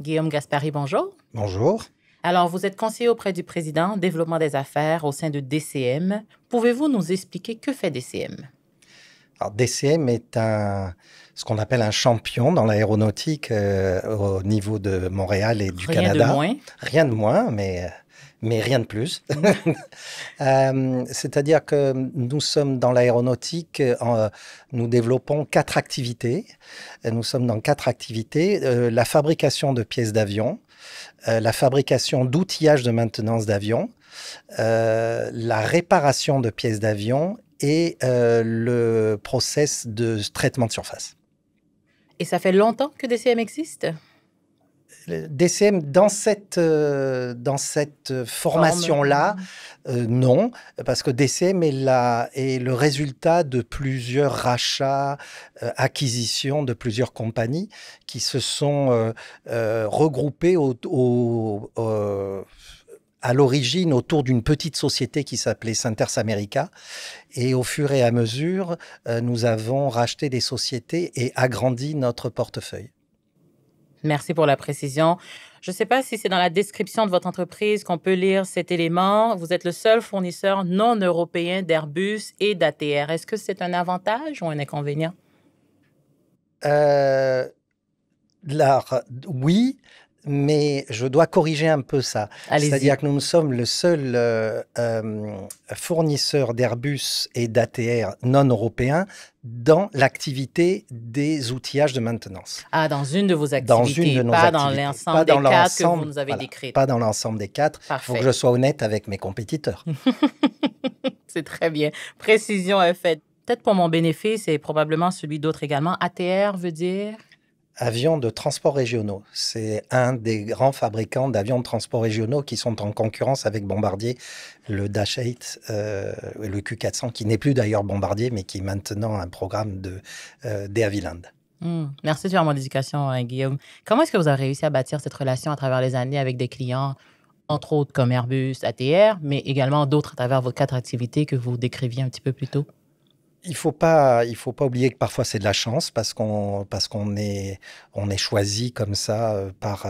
Guillaume Gaspari, bonjour. Bonjour. Alors, vous êtes conseiller auprès du président, développement des affaires au sein de DCM. Pouvez-vous nous expliquer que fait DCM? Alors, DCM est ce qu'on appelle un champion dans l'aéronautique au niveau de Montréal et du Rien de Canada. moins. Rien de moins, mais rien de plus. C'est-à-dire que nous sommes dans l'aéronautique, nous développons 4 activités. Nous sommes dans 4 activités. La fabrication de pièces d'avion, la fabrication d'outillage de maintenance d'avion, la réparation de pièces d'avion et le process de traitement de surface. Et ça fait longtemps que DCM existe? DCM, dans cette formation-là, non, parce que DCM est le résultat de plusieurs rachats, acquisitions de plusieurs compagnies qui se sont regroupées à l'origine autour d'une petite société qui s'appelait Synters America. Et au fur et à mesure, nous avons racheté des sociétés et agrandi notre portefeuille. Merci pour la précision. Je ne sais pas si c'est dans la description de votre entreprise qu'on peut lire cet élément. Vous êtes le seul fournisseur non européen d'Airbus et d'ATR. Est-ce que c'est un avantage ou un inconvénient? Euh, oui, mais je dois corriger un peu ça. Allez-y. C'est-à-dire que nous sommes le seul fournisseur d'Airbus et d'ATR non européens dans l'activité des outillages de maintenance. Ah, dans une de vos Dans une activités, de nos pas dans activités. l'ensemble Pas des dans quatre que vous l'ensemble, nous avez voilà, décrites. pas dans l'ensemble des 4. Il faut que Parfait. je sois honnête avec mes compétiteurs. C'est très bien. Précision est faite. Peut-être pour mon bénéfice et probablement celui d'autres également. ATR veut dire? Avions de transport régionaux. C'est un des grands fabricants d'avions de transport régionaux qui sont en concurrence avec Bombardier, le Dash 8, le Q400, qui n'est plus d'ailleurs Bombardier, mais qui est maintenant un programme de Havilland. Merci de faire mon éducation, Guillaume. Comment est-ce que vous avez réussi à bâtir cette relation à travers les années avec des clients, entre autres comme Airbus, ATR, mais également d'autres à travers vos 4 activités que vous décriviez un petit peu plus tôt? Il faut pas oublier que parfois c'est de la chance parce qu'on est choisi comme ça par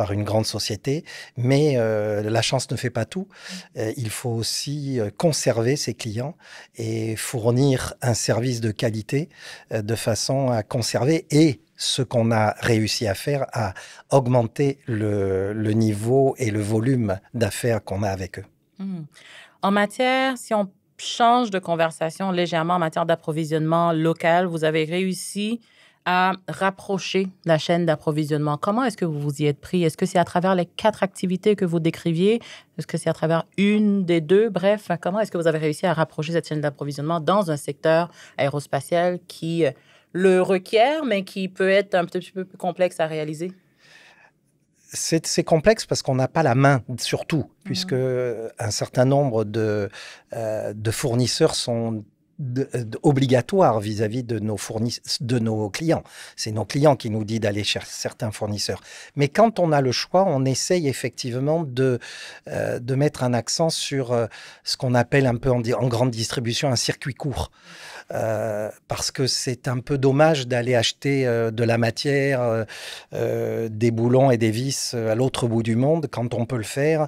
une grande société, mais la chance ne fait pas tout. Il faut aussi conserver ses clients et fournir un service de qualité de façon à conserver et ce qu'on a réussi à faire, à augmenter le niveau et le volume d'affaires qu'on a avec eux. En matière, si on change de conversation légèrement en matière d'approvisionnement local, vous avez réussi à rapprocher la chaîne d'approvisionnement. Comment est-ce que vous vous y êtes pris? Est-ce que c'est à travers les 4 activités que vous décriviez? Est-ce que c'est à travers une des deux? Bref, comment est-ce que vous avez réussi à rapprocher cette chaîne d'approvisionnement dans un secteur aérospatial qui le requiert, mais qui peut être un petit peu plus complexe à réaliser? C'est complexe parce qu'on n'a pas la main sur tout, puisque un certain nombre de fournisseurs sont obligatoires vis-à-vis de nos clients. C'est nos clients qui nous disent d'aller chercher certains fournisseurs. Mais quand on a le choix, on essaye effectivement de mettre un accent sur ce qu'on appelle un peu en grande distribution un circuit court. Parce que c'est un peu dommage d'aller acheter de la matière, des boulons et des vis à l'autre bout du monde quand on peut le faire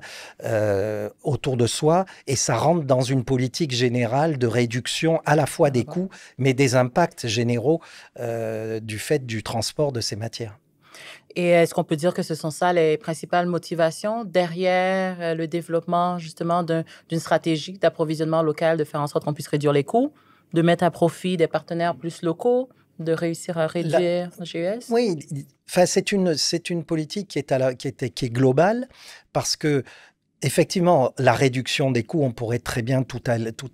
autour de soi. Et ça rentre dans une politique générale de réduction à la fois des coûts, mais des impacts généraux du fait du transport de ces matières. Et est-ce qu'on peut dire que ce sont ça les principales motivations derrière le développement justement d'une stratégie d'approvisionnement local, de faire en sorte qu'on puisse réduire les coûts, de mettre à profit des partenaires plus locaux, de réussir à réduire le GES? Oui, enfin, c'est une politique qui est globale parce que effectivement, la réduction des coûts, on pourrait très bien tout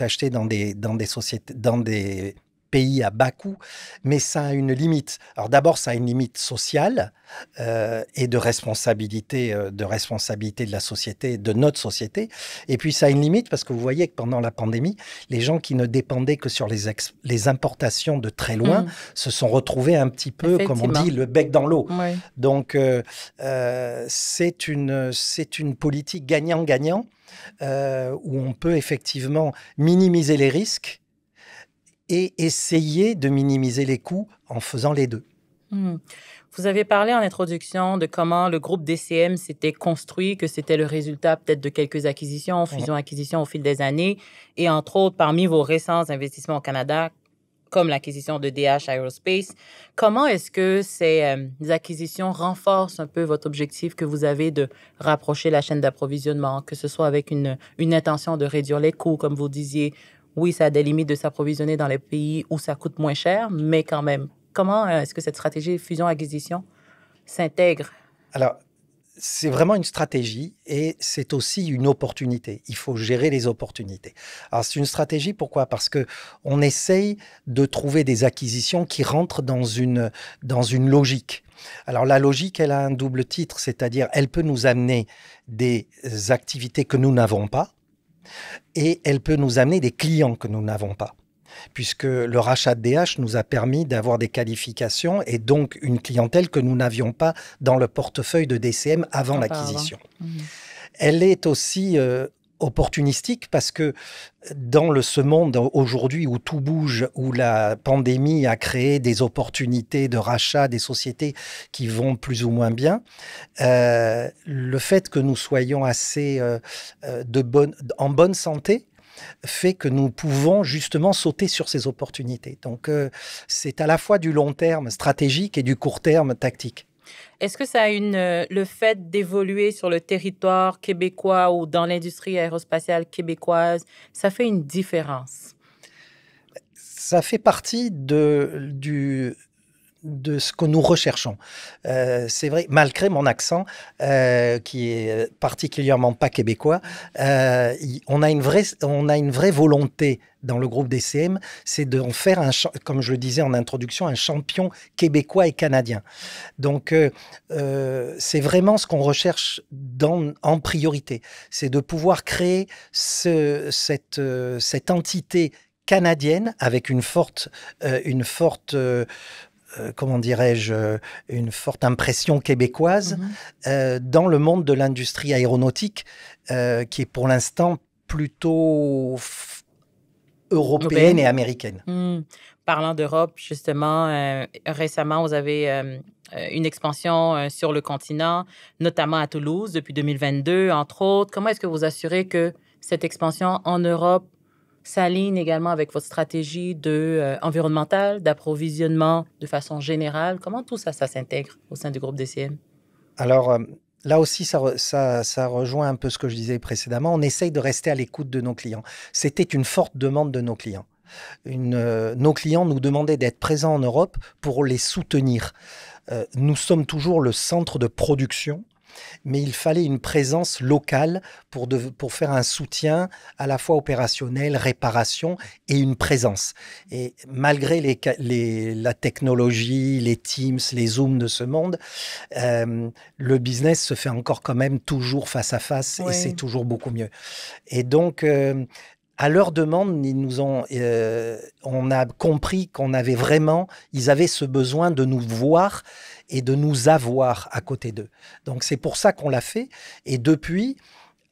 acheter dans des sociétés, dans des pays à bas coût, mais ça a une limite. Alors d'abord, ça a une limite sociale et de responsabilité de la société, de notre société. Et puis ça a une limite parce que vous voyez que pendant la pandémie, les gens qui ne dépendaient que sur les importations de très loin se sont retrouvés un petit peu, comme on dit, le bec dans l'eau. Oui. Donc c'est une politique gagnant-gagnant où on peut effectivement minimiser les risques et essayer de minimiser les coûts en faisant les deux. Vous Vous avez parlé en introduction de comment le groupe DCM s'était construit, que c'était le résultat peut-être de quelques acquisitions, fusions-acquisitions au fil des années, et entre autres, parmi vos récents investissements au Canada, comme l'acquisition de DH Aerospace. Comment est-ce que ces acquisitions renforcent un peu votre objectif que vous avez de rapprocher la chaîne d'approvisionnement, que ce soit avec une intention de réduire les coûts, comme vous disiez? Oui, ça a des limites de s'approvisionner dans les pays où ça coûte moins cher, mais quand même. Comment est-ce que cette stratégie fusion-acquisition s'intègre? Alors, c'est vraiment une stratégie et c'est aussi une opportunité. Il faut gérer les opportunités. Alors, c'est une stratégie, pourquoi? Parce qu'on essaye de trouver des acquisitions qui rentrent dans une logique. Alors, la logique, elle a un double titre, c'est-à-dire elle peut nous amener des activités que nous n'avons pas et elle peut nous amener des clients que nous n'avons pas. Puisque le rachat de DH nous a permis d'avoir des qualifications et donc une clientèle que nous n'avions pas dans le portefeuille de DCM avant l'acquisition. Elle est aussi opportunistique parce que dans ce monde aujourd'hui où tout bouge, où la pandémie a créé des opportunités de rachat des sociétés qui vont plus ou moins bien, le fait que nous soyons assez en bonne santé fait que nous pouvons justement sauter sur ces opportunités. Donc, c'est à la fois du long terme stratégique et du court terme tactique. Est-ce que ça a le fait d'évoluer sur le territoire québécois ou dans l'industrie aérospatiale québécoise, ça fait une différence? Ça fait partie de ce que nous recherchons. C'est vrai, malgré mon accent, qui est particulièrement pas québécois, on a une vraie volonté dans le groupe DCM, c'est d'en faire, comme je le disais en introduction, un champion québécois et canadien. Donc, c'est vraiment ce qu'on recherche en priorité. C'est de pouvoir créer cette entité canadienne avec une forte comment dirais-je, une forte impression québécoise dans le monde de l'industrie aéronautique qui est pour l'instant plutôt européenne et américaine. Parlant d'Europe, justement, récemment, vous avez une expansion sur le continent, notamment à Toulouse depuis 2022, entre autres. Comment est-ce que vous assurez que cette expansion en Europe s'aligne également avec votre stratégie environnementale, d'approvisionnement de façon générale? Comment tout ça s'intègre au sein du groupe DCM? Alors, là aussi, ça rejoint un peu ce que je disais précédemment. On essaye de rester à l'écoute de nos clients. C'était une forte demande de nos clients. Nos clients nous demandaient d'être présents en Europe pour les soutenir. Nous sommes toujours le centre de production, mais il fallait une présence locale pour faire un soutien à la fois opérationnel, réparation et une présence. Et malgré la technologie, les Teams, les Zooms de ce monde, le business se fait encore quand même toujours face à face et c'est toujours beaucoup mieux. Et donc, à leur demande, on a compris ils avaient ce besoin de nous voir et de nous avoir à côté d'eux. Donc, c'est pour ça qu'on l'a fait. Et depuis,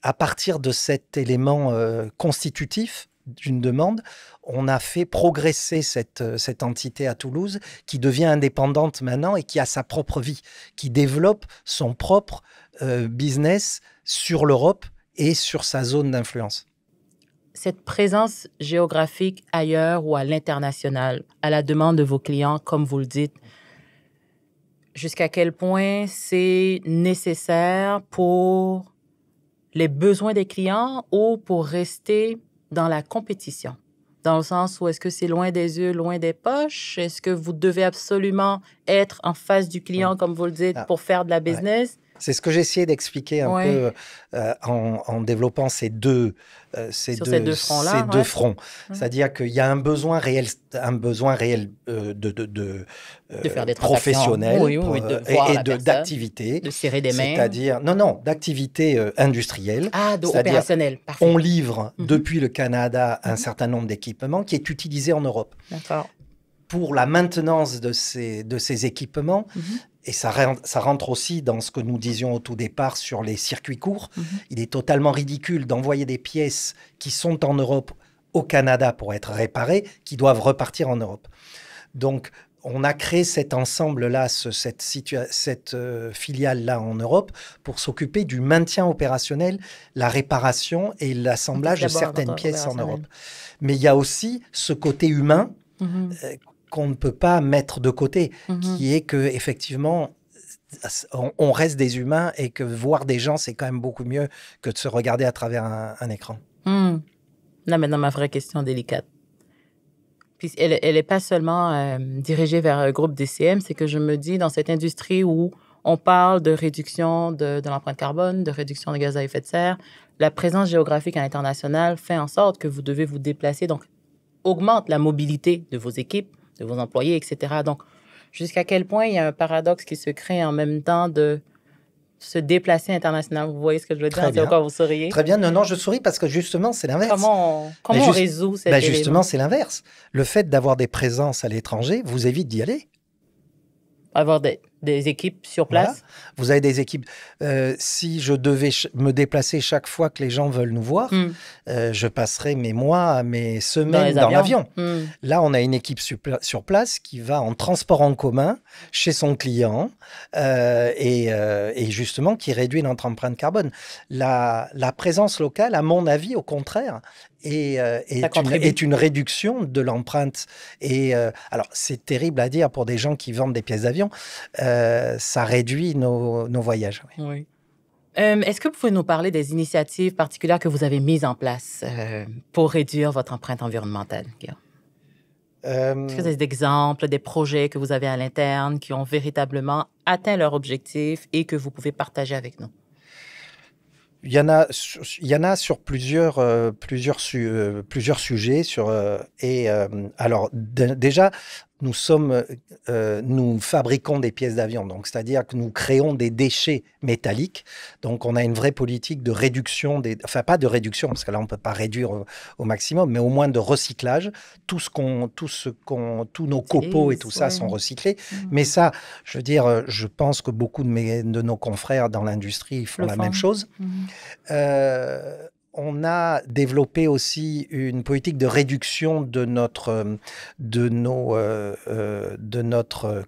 à partir de cet élément constitutif d'une demande, on a fait progresser cette entité à Toulouse qui devient indépendante maintenant et qui a sa propre vie, qui développe son propre business sur l'Europe et sur sa zone d'influence. Cette présence géographique ailleurs ou à l'international, à la demande de vos clients, comme vous le dites, jusqu'à quel point c'est nécessaire pour les besoins des clients ou pour rester dans la compétition? Dans le sens où est-ce que c'est loin des yeux, loin des poches? Est-ce que vous devez absolument être en face du client, comme vous le dites, pour faire de la business? C'est ce que j'ai essayé d'expliquer un peu en développant ces deux fronts. C'est-à-dire qu'il y a un besoin réel de faire des professionnels et d'activité. De serrer des mains. C'est-à-dire, d'activité industrielle. Opérationnelle. Parfait. On livre depuis le Canada un certain nombre d'équipements qui est utilisé en Europe. D'accord. Pour la maintenance de ces équipements, et ça rentre aussi dans ce que nous disions au tout départ sur les circuits courts. Il est totalement ridicule d'envoyer des pièces qui sont en Europe au Canada pour être réparées, qui doivent repartir en Europe. Donc, on a créé cet ensemble-là, cette filiale-là en Europe pour s'occuper du maintien opérationnel, la réparation et l'assemblage de certaines pièces en Europe. Mais il y a aussi ce côté humain qu'on ne peut pas mettre de côté, qui est que effectivement, on reste des humains et que voir des gens, c'est quand même beaucoup mieux que de se regarder à travers un écran. Là, maintenant, ma vraie question délicate. Puis elle n'est pas seulement dirigée vers un groupe DCM, c'est que je me dis, dans cette industrie où on parle de réduction de l'empreinte carbone, de réduction de gaz à effet de serre, la présence géographique à l'international fait en sorte que vous devez vous déplacer, donc augmente la mobilité de vos équipes, de vos employés, etc. Donc, jusqu'à quel point il y a un paradoxe qui se crée en même temps de se déplacer internationalement. Vous voyez ce que je veux dire? C'est pourquoi vous souriez? Très bien. Non, je souris parce que justement, c'est l'inverse. Comment on résout cet élément? Justement, c'est l'inverse. Le fait d'avoir des présences à l'étranger vous évite d'y aller. Avoir des équipes sur place. Voilà. Vous avez des équipes. Si je devais me déplacer chaque fois que les gens veulent nous voir, je passerais mes mois, mes semaines dans l'avion. Là, on a une équipe sur place qui va en transport en commun chez son client et justement qui réduit notre empreinte carbone. La présence locale, à mon avis, au contraire, est une réduction de l'empreinte. Alors, c'est terrible à dire pour des gens qui vendent des pièces d'avion. Ça réduit nos voyages. Oui. Est-ce que vous pouvez nous parler des initiatives particulières que vous avez mises en place pour réduire votre empreinte environnementale, Guillaume? Est-ce que vous avez des exemples, des projets que vous avez à l'interne qui ont véritablement atteint leur objectif et que vous pouvez partager avec nous? Il y en a sur plusieurs sujets. Alors, déjà, nous fabriquons des pièces d'avion, donc c'est-à-dire que nous créons des déchets métalliques. Donc, on a une vraie politique de réduction enfin pas de réduction parce que là on peut pas réduire au maximum, mais au moins de recyclage. Tous nos copeaux et tout ça sont recyclés. Mais ça, je veux dire, je pense que beaucoup de nos confrères dans l'industrie font la même chose. On a développé aussi une politique de réduction de notre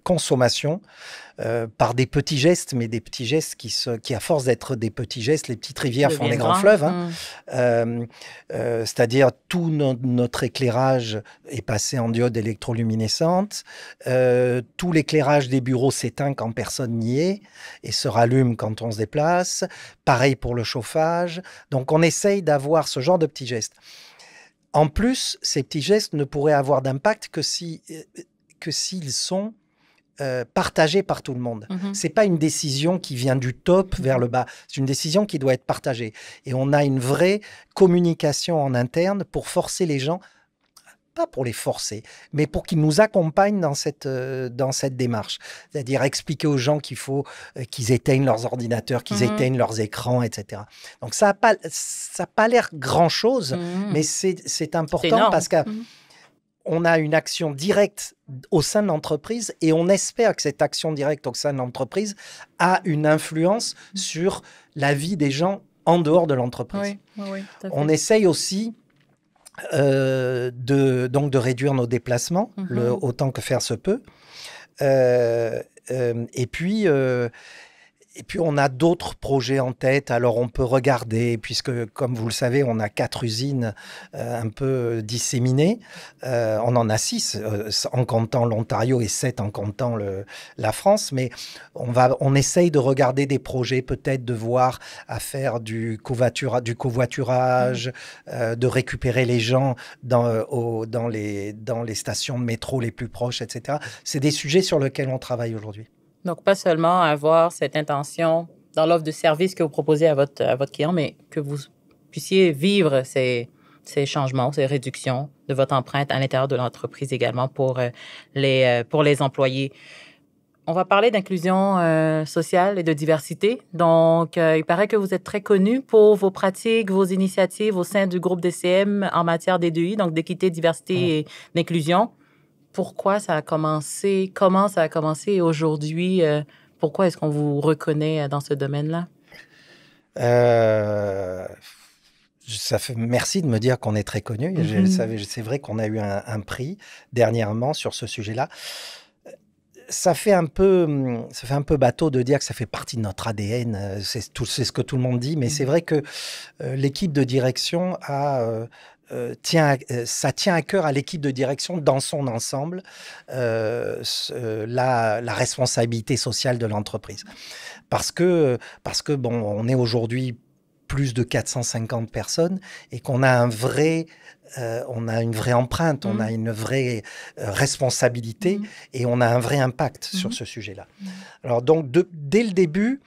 consommation par des petits gestes, mais des petits gestes qui à force d'être des petits gestes, les petites rivières font des grands fleuves. C'est-à-dire tout notre éclairage est passé en diode électroluminescente. Tout l'éclairage des bureaux s'éteint quand personne n'y est et se rallume quand on se déplace. Pareil pour le chauffage. Donc on essaye d'avoir ce genre de petits gestes. En plus, ces petits gestes ne pourraient avoir d'impact que s'ils sont partagé par tout le monde. C'est pas une décision qui vient du top vers le bas. C'est une décision qui doit être partagée. Et on a une vraie communication en interne pour forcer les gens, pas pour les forcer, mais pour qu'ils nous accompagnent dans cette démarche. C'est-à-dire expliquer aux gens qu'il faut qu'ils éteignent leurs ordinateurs, qu'ils éteignent leurs écrans, etc. Donc ça a pas l'air grand-chose, mais c'est important parce que on a une action directe au sein de l'entreprise et on espère que cette action directe au sein de l'entreprise a une influence sur la vie des gens en dehors de l'entreprise. Oui, on essaye aussi de réduire nos déplacements autant que faire se peut. Et puis, on a d'autres projets en tête. Alors, on peut regarder, puisque, comme vous le savez, on a 4 usines un peu disséminées. On en a 6 en comptant l'Ontario et 7 en comptant la France. Mais on essaye de regarder des projets, peut-être de voir à faire du covoiturage, de récupérer les gens dans les stations de métro les plus proches, etc. C'est des sujets sur lesquels on travaille aujourd'hui. Donc, pas seulement avoir cette intention dans l'offre de service que vous proposez à votre client, mais que vous puissiez vivre ces changements, ces réductions de votre empreinte à l'intérieur de l'entreprise également pour les employés. On va parler d'inclusion sociale et de diversité. Donc, il paraît que vous êtes très connu pour vos pratiques, vos initiatives au sein du groupe DCM en matière d'EDI, donc d'équité, diversité et d'inclusion. Pourquoi ça a commencé? Comment ça a commencé? Et aujourd'hui, pourquoi est-ce qu'on vous reconnaît dans ce domaine-là? Merci de me dire qu'on est très connu. C'est vrai qu'on a eu un prix dernièrement sur ce sujet-là. ça fait un peu bateau de dire que ça fait partie de notre ADN. C'est ce que tout le monde dit, mais c'est vrai que l'équipe de direction ça tient à cœur à l'équipe de direction dans son ensemble, la responsabilité sociale de l'entreprise. Parce que bon, on est aujourd'hui plus de 450 personnes et qu'on a on a une vraie empreinte, on a une vraie responsabilité et on a un vrai impact sur ce sujet-là. Alors donc, dès le début,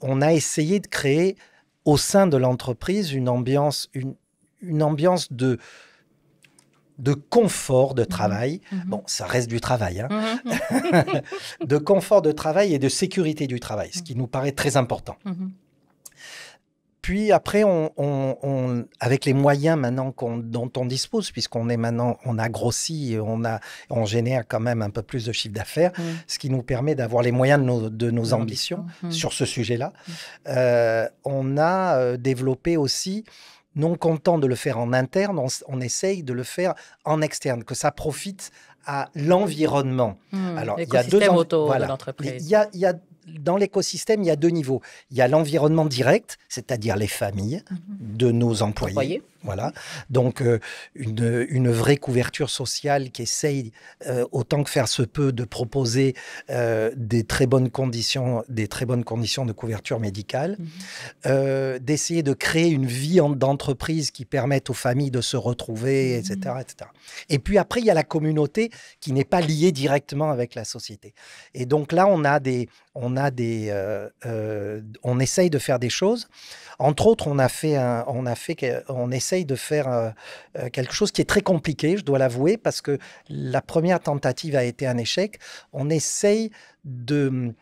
on a essayé de créer au sein de l'entreprise une ambiance de confort de travail. Bon, ça reste du travail, hein. De confort de travail et de sécurité du travail, ce qui nous paraît très important. Puis après, avec les moyens maintenant dont on dispose, puisqu'on a grossi et on génère quand même un peu plus de chiffre d'affaires, ce qui nous permet d'avoir les moyens de nos ambitions sur ce sujet-là. On a développé aussi, non content de le faire en interne, on essaye de le faire en externe, que ça profite à l'environnement. Alors, il y a deux autour de l'entreprise. Dans l'écosystème, il y a deux niveaux. Il y a l'environnement direct, c'est-à-dire les familles de nos employés. Voilà. Donc, une vraie couverture sociale qui essaye, autant que faire se peut, de proposer des très bonnes conditions de couverture médicale, d'essayer de créer une vie d'entreprise qui permette aux familles de se retrouver, etc., etc. Et puis après, il y a la communauté qui n'est pas liée directement avec la société. Et donc là, on essaye de faire des choses. Entre autres, on essaye de faire quelque chose qui est très compliqué, je dois l'avouer, parce que la première tentative a été un échec. On essaye d'aider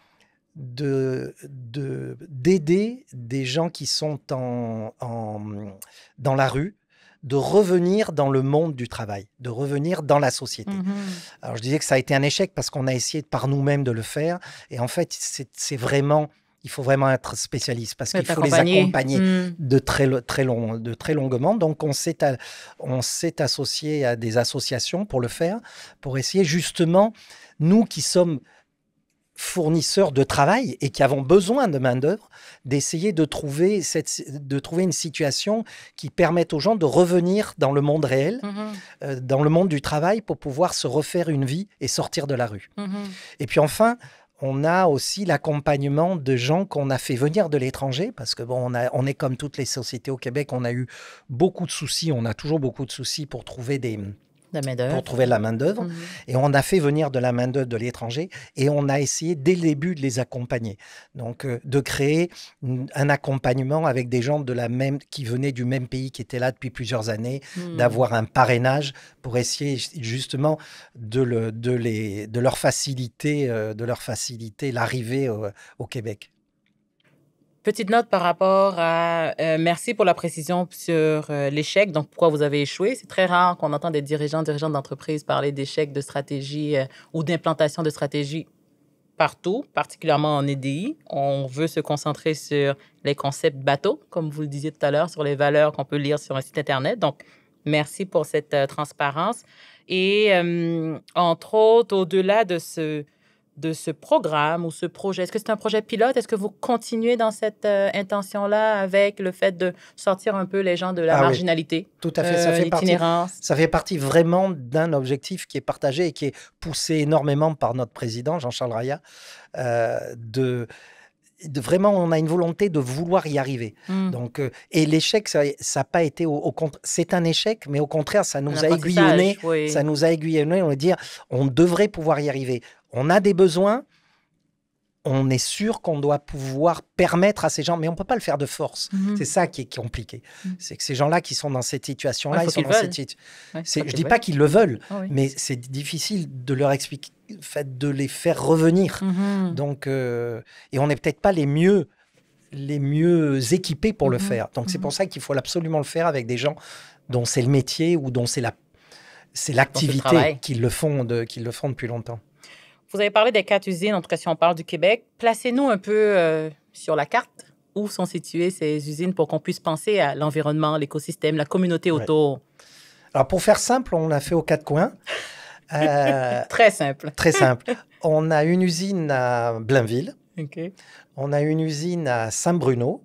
des gens qui sont dans la rue, de revenir dans le monde du travail, de revenir dans la société. Alors, je disais que ça a été un échec parce qu'on a essayé par nous-mêmes de le faire. Et en fait, il faut vraiment être spécialiste parce qu'il faut les accompagner de très longuement. Donc, on s'est associé à des associations pour le faire, pour essayer justement, nous qui sommes fournisseurs de travail et qui avons besoin de main-d'œuvre, d'essayer de trouver une situation qui permette aux gens de revenir dans le monde réel, dans le monde du travail, pour pouvoir se refaire une vie et sortir de la rue. Et puis enfin, on a aussi l'accompagnement de gens qu'on a fait venir de l'étranger, parce que bon, on est comme toutes les sociétés au Québec, on a eu beaucoup de soucis, on a toujours beaucoup de soucis pour trouver la main-d'œuvre. Et on a fait venir de la main-d'œuvre de l'étranger et on a essayé dès le début de les accompagner. Donc, de créer un accompagnement avec des gens qui venaient du même pays, qui étaient là depuis plusieurs années, d'avoir un parrainage pour essayer justement de leur faciliter l'arrivée au Québec. Petite note par rapport à... merci pour la précision sur l'échec, donc pourquoi vous avez échoué. C'est très rare qu'on entende des dirigeants d'entreprise parler d'échec de stratégie ou d'implantation de stratégie partout, particulièrement en EDI. On veut se concentrer sur les concepts bateaux, comme vous le disiez tout à l'heure, sur les valeurs qu'on peut lire sur un site Internet. Donc, merci pour cette transparence. Et entre autres, au-delà de ce programme ou ce projet? Est-ce que c'est un projet pilote? Est-ce que vous continuez dans cette intention-là avec le fait de sortir un peu les gens de la marginalité? Oui, tout à fait. Ça fait partie vraiment d'un objectif qui est partagé et qui est poussé énormément par notre président, Jean-Charles Raya, vraiment, on a une volonté de vouloir y arriver. Donc, et l'échec, ça n'a pas été c'est un échec, mais au contraire, ça nous a aiguillonné. Oui. Ça nous a aiguillonné. On va dire, on devrait pouvoir y arriver. On a des besoins. On est sûr qu'on doit pouvoir permettre à ces gens, mais on ne peut pas le faire de force. C'est ça qui est compliqué. C'est que ces gens-là qui sont dans cette situation-là, je ne dis pas qu'ils le veulent, mais c'est difficile de leur expliquer, de les faire revenir. Donc, et on n'est peut-être pas les mieux équipés pour le faire. Donc, c'est pour ça qu'il faut absolument le faire avec des gens dont c'est le métier ou dont c'est l'activité qu'ils le font depuis longtemps. Vous avez parlé des 4 usines, en tout cas si on parle du Québec. Placez-nous un peu sur la carte où sont situées ces usines pour qu'on puisse penser à l'environnement, l'écosystème, la communauté autour. Alors, pour faire simple, on l'a fait aux 4 coins. Très simple. Très simple. On a une usine à Blainville, OK. on a une usine à Saint-Bruno,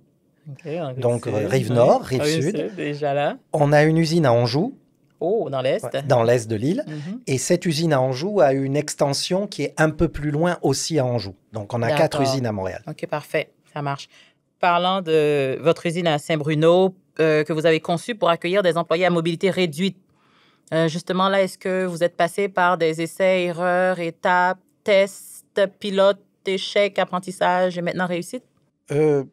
OK, en donc Rive-Sud, rive oui. nord, rive Rive sud. Sud, déjà là. On a une usine à Anjou, Oh, dans l'Est. dans l'est de l'île. Mhm. Et cette usine à Anjou a une extension qui est un peu plus loin aussi à Anjou. Donc, on a 4 D'accord. usines à Montréal. OK, parfait. Ça marche. Parlant de votre usine à Saint-Bruno, que vous avez conçue pour accueillir des employés à mobilité réduite, justement là, est-ce que vous êtes passé par des essais, erreurs, étapes, tests, pilotes, échecs, apprentissage et maintenant réussite? Euh,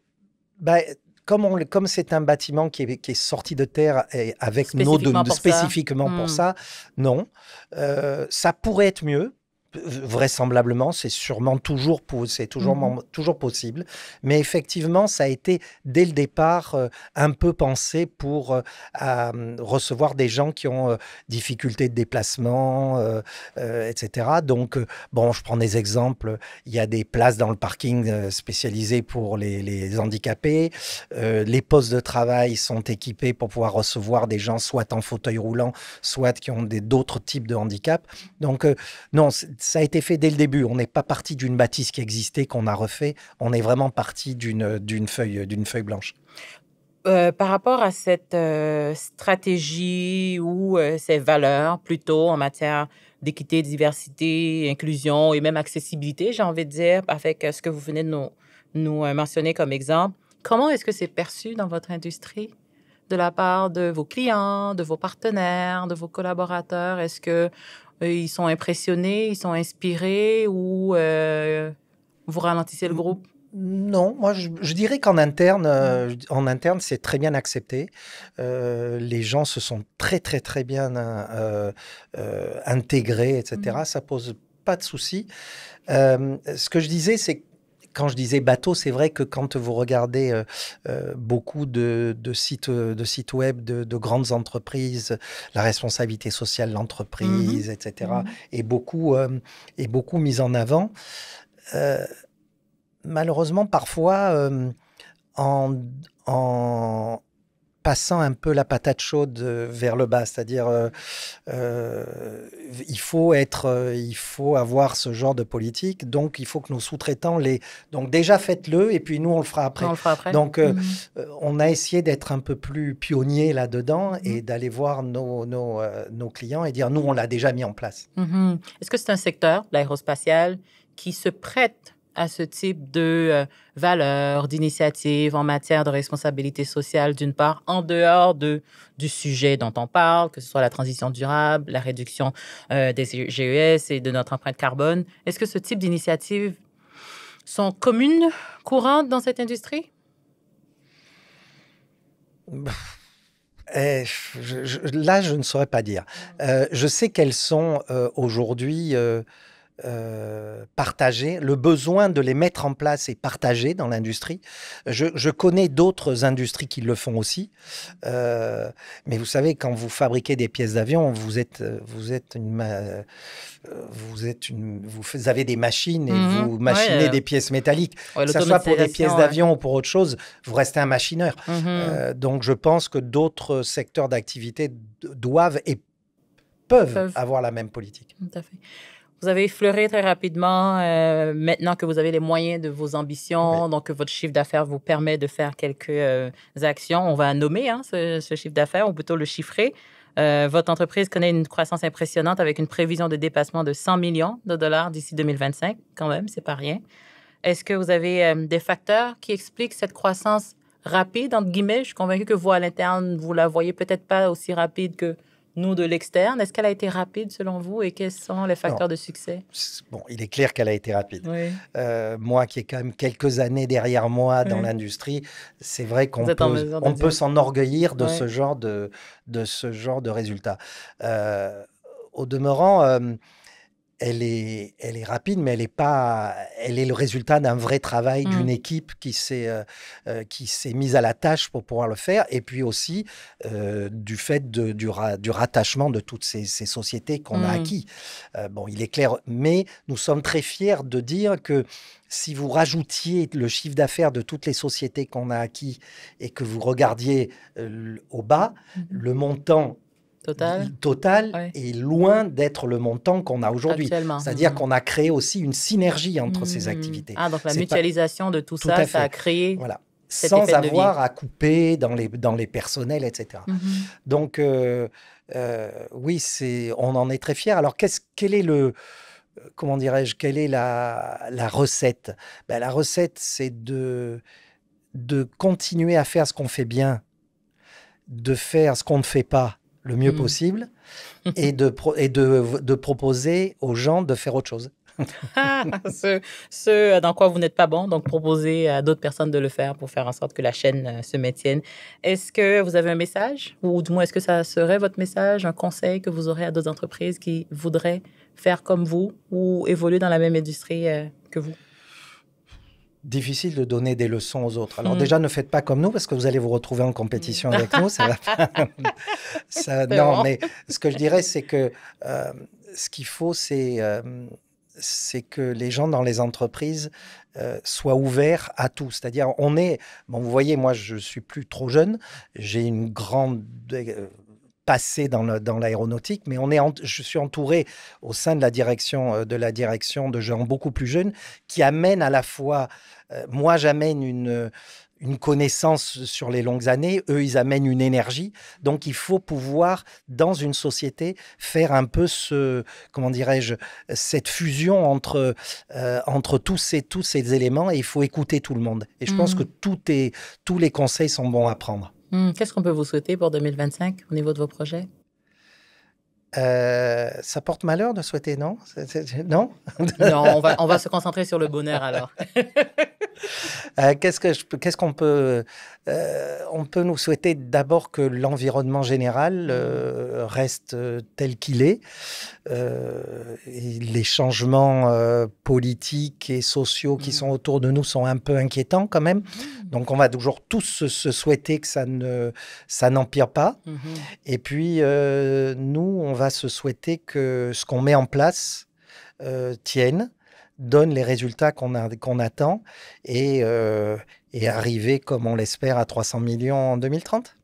ben, comme c'est un bâtiment qui est sorti de terre et avec Spécifiquement pour ça? spécifiquement pour ça, non. Ça pourrait être mieux. Vraisemblablement, c'est sûrement toujours, toujours possible. Mais effectivement, ça a été dès le départ un peu pensé pour recevoir des gens qui ont difficulté de déplacement, etc. Donc, bon, je prends des exemples. Il y a des places dans le parking spécialisées pour les handicapés. Les postes de travail sont équipés pour pouvoir recevoir des gens soit en fauteuil roulant, soit qui ont d'autres types de handicap. Donc, non, ça a été fait dès le début. On n'est pas parti d'une bâtisse qui existait, qu'on a refait. On est vraiment parti d'une feuille blanche. Par rapport à cette stratégie ou ces valeurs plutôt en matière d'équité, diversité, inclusion et même accessibilité, j'ai envie de dire, avec ce que vous venez de nous mentionner comme exemple, comment est-ce que c'est perçu dans votre industrie de la part de vos clients, de vos partenaires, de vos collaborateurs? Est-ce que ils sont impressionnés, ils sont inspirés ou vous ralentissez le groupe? Non, moi je dirais qu'en interne, c'est très bien accepté. Les gens se sont très très très bien intégrés, etc. Ça pose pas de souci. Ce que je disais, c'est quand je disais bateau, c'est vrai que quand vous regardez beaucoup de sites web de grandes entreprises, la responsabilité sociale de l'entreprise, etc., est beaucoup mise en avant. Malheureusement, parfois, en passant un peu la patate chaude vers le bas, c'est-à-dire il faut avoir ce genre de politique, donc il faut que nos sous-traitants donc déjà faites-le et puis nous on le fera après. On le fera après. Donc on a essayé d'être un peu plus pionnier là-dedans et d'aller voir nos clients et dire nous on l'a déjà mis en place. Est-ce que c'est un secteur, l'aérospatial, qui se prête à ce type de valeurs, d'initiatives en matière de responsabilité sociale, d'une part, en dehors du sujet dont on parle, que ce soit la transition durable, la réduction des GES et de notre empreinte carbone? Est-ce que ce type d'initiatives sont communes, courantes dans cette industrie? Là, je ne saurais pas dire. Je sais qu'elles sont aujourd'hui... partagés. Le besoin de les mettre en place est partagé dans l'industrie. Je connais d'autres industries qui le font aussi. Mais vous savez, quand vous fabriquez des pièces d'avion, vous avez des machines et vous machinez des pièces métalliques. Que ce soit pour des pièces d'avion ou pour autre chose, vous restez un machineur. Donc, je pense que d'autres secteurs d'activité doivent et peuvent avoir la même politique. Tout à fait. Vous avez effleuré très rapidement, maintenant que vous avez les moyens de vos ambitions, donc que votre chiffre d'affaires vous permet de faire quelques actions. On va nommer ce chiffre d'affaires, ou plutôt le chiffrer. Votre entreprise connaît une croissance impressionnante avec une prévision de dépassement de 100 millions de dollars d'ici 2025. Quand même, c'est pas rien. Est-ce que vous avez des facteurs qui expliquent cette croissance rapide, entre guillemets? Je suis convaincue que vous, à l'interne, vous la voyez peut-être pas aussi rapide que nous, de l'externe. Est-ce qu'elle a été rapide selon vous et quels sont les facteurs de succès? Bon, il est clair qu'elle a été rapide. Oui. Moi, qui ai quand même quelques années derrière moi dans l'industrie, c'est vrai qu'on peut s'enorgueillir de ce genre de résultats. Au demeurant, elle est rapide, mais elle est le résultat d'un vrai travail d'une équipe qui s'est mise à la tâche pour pouvoir le faire, et puis aussi du fait du rattachement de toutes ces sociétés qu'on a acquis. Bon, il est clair, mais nous sommes très fiers de dire que si vous rajoutiez le chiffre d'affaires de toutes les sociétés qu'on a acquis et que vous regardiez au bas, le montant total Ouais. est loin d'être le montant qu'on a aujourd'hui. Actuellement. C'est-à-dire qu'on a créé aussi une synergie entre ces activités. Ah, donc la C'est pas mutualisation de tout tout ça, à ça a fait. créé Voilà. cet Sans effet de levier. avoir à couper dans les personnels, etc. Donc, oui, on en est très fiers. Alors, quel est comment dirais-je, quelle est la recette? Ben, la recette, c'est de continuer à faire ce qu'on fait bien, de faire ce qu'on ne fait pas le mieux possible et de proposer aux gens de faire autre chose. Ce dans quoi vous n'êtes pas bon, donc proposer à d'autres personnes de le faire pour faire en sorte que la chaîne se maintienne. Est-ce que vous avez un message ou du moins est-ce que ça serait votre message, un conseil que vous aurez à d'autres entreprises qui voudraient faire comme vous ou évoluer dans la même industrie que vous? Difficile de donner des leçons aux autres. Alors déjà, ne faites pas comme nous parce que vous allez vous retrouver en compétition avec nous. Ça va pas... non, bon. mais ce que je dirais, c'est que ce qu'il faut, c'est que les gens dans les entreprises soient ouverts à tout. C'est-à-dire, bon, vous voyez, moi, je suis plus trop jeune. J'ai une grande passé dans l'aéronautique, mais je suis entouré au sein de la direction de gens beaucoup plus jeunes qui amènent à la fois, moi j'amène une connaissance sur les longues années, eux ils amènent une énergie, donc il faut pouvoir dans une société faire un peu comment dirais-je, cette fusion entre tous ces éléments et il faut écouter tout le monde. Et je pense que tous les conseils sont bons à prendre. Qu'est-ce qu'on peut vous souhaiter pour 2025 au niveau de vos projets? Ça porte malheur de souhaiter, non? Non? Non, on va se concentrer sur le bonheur alors. Qu'est-ce qu'on peut... on peut nous souhaiter d'abord que l'environnement général reste tel qu'il est. Et les changements politiques et sociaux qui sont autour de nous sont un peu inquiétants quand même. Donc on va toujours tous se souhaiter que ça n'empire pas. Et puis nous, on va se souhaiter que ce qu'on met en place tienne, donne les résultats qu'on attend et arriver, comme on l'espère, à 300 millions en 2030.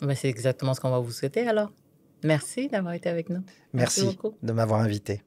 Ben, c'est exactement ce qu'on va vous souhaiter alors. Merci d'avoir été avec nous. Merci beaucoup. de m'avoir invité.